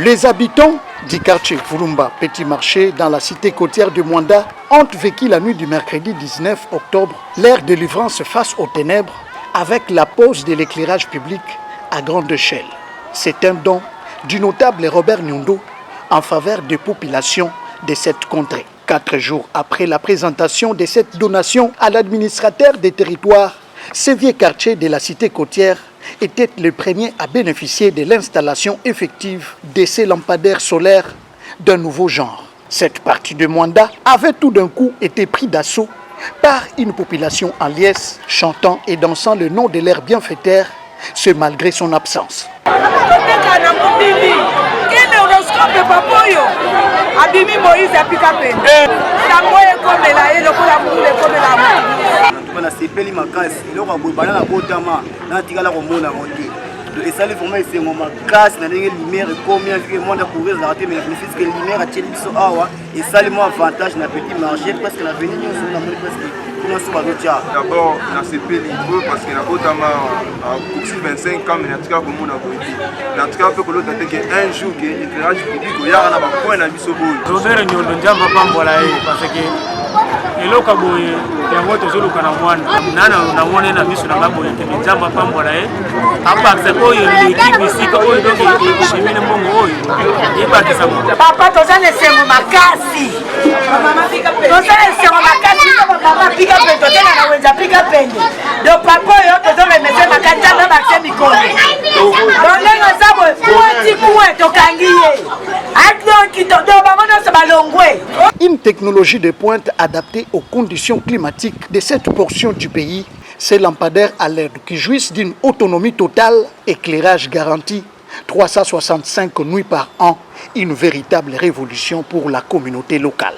Les habitants du quartier Vurumba Petit Marché dans la cité côtière de Mwanda ont vécu la nuit du mercredi 19 octobre leur délivrance face aux ténèbres avec la pose de l'éclairage public à grande échelle. C'est un don du notable Robert Nyundo en faveur des populations de cette contrée. 4 jours après la présentation de cette donation à l'administrateur des territoires, ce vieux quartier de la cité côtière était le premier à bénéficier de l'installation effective de ces lampadaires solaires d'un nouveau genre. Cette partie de Mwanda avait tout d'un coup été prise d'assaut par une population en liesse, chantant et dansant le nom de leur bienfaiteur, ce malgré son absence. Et ça, les vraiment, c'est mon casse, la lumière, combien de monde a couru, mais le fait que la lumière a tiré sur Awa, et ça, les avantage dans le petit marché, parce que la venue, nous avons presque. D'abord, dans ce pays, parce que la pour 25 ans, mais en tout cas, comme on a dit, en tout cas, pour l'autre, un jour, l'éclairage public, il y a un point de vue sur le Robert Nyondo Njamba Pambola, parce que eloka boye yango tozoluka na mwana nana na mwana na biso na ngaboye te Njamba Pambola apakisa oyo l'équipe isika oyo donc ishimine mbongo oyo ibakisa papa tozana esengo makasi tozana esengo makasi mama pika pende tozana na wenza pika pende do papa oyo tozana mese makasi na bakse mikolo dondengo sabo puti puwe tokangiye adonki to bamono se balongwe. Une technologie de pointe adaptée aux conditions climatiques de cette portion du pays, ces lampadaires à LED qui jouissent d'une autonomie totale, éclairage garanti, 365 nuits par an, une véritable révolution pour la communauté locale.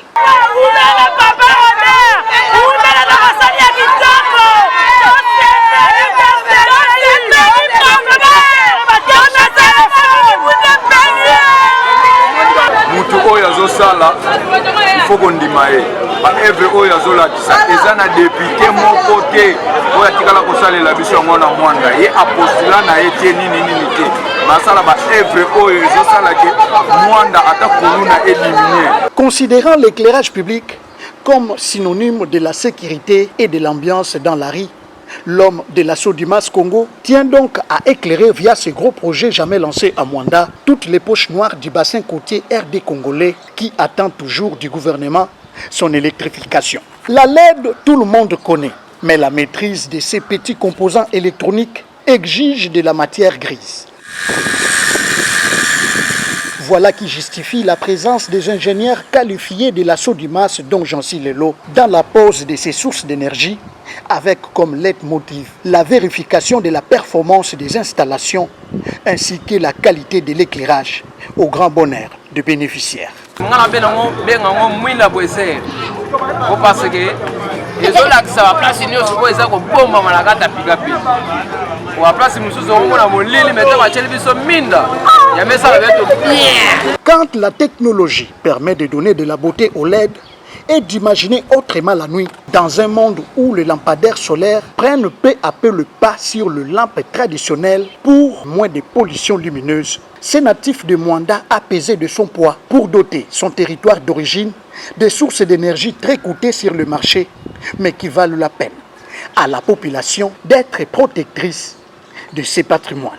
Il faut qu'on dise que oyo azolakisa eza na député moko te oyo atikala kosalela biso yango na Mwanda ye apostula na ye te nini te masala ba evre oyo ezosala ke Mwanda ata koluna éliminer. Considérant l'éclairage public comme synonyme de la sécurité et de l'ambiance dans la rue, l'homme de la Sodimas Congo tient donc à éclairer via ce gros projet jamais lancé à Mwanda toutes les poches noires du bassin côtier RD congolais qui attend toujours du gouvernement son électrification. La LED, tout le monde connaît, mais la maîtrise de ces petits composants électroniques exige de la matière grise. Voilà qui justifie la présence des ingénieurs qualifiés de la Sodimas dont Jancy Lelo dans la pose de ces sources d'énergie avec comme leitmotiv la vérification de la performance des installations ainsi que la qualité de l'éclairage au grand bonheur des bénéficiaires. Quand la technologie permet de donner de la beauté au LED et d'imaginer autrement la nuit, dans un monde où les lampadaires solaires prennent peu à peu le pas sur le lampe traditionnel pour moins de pollution lumineuse, ce natif de Mwanda a pesé de son poids pour doter son territoire d'origine de sources d'énergie très coûtées sur le marché, mais qui valent la peine à la population d'être protectrice de ses patrimoines.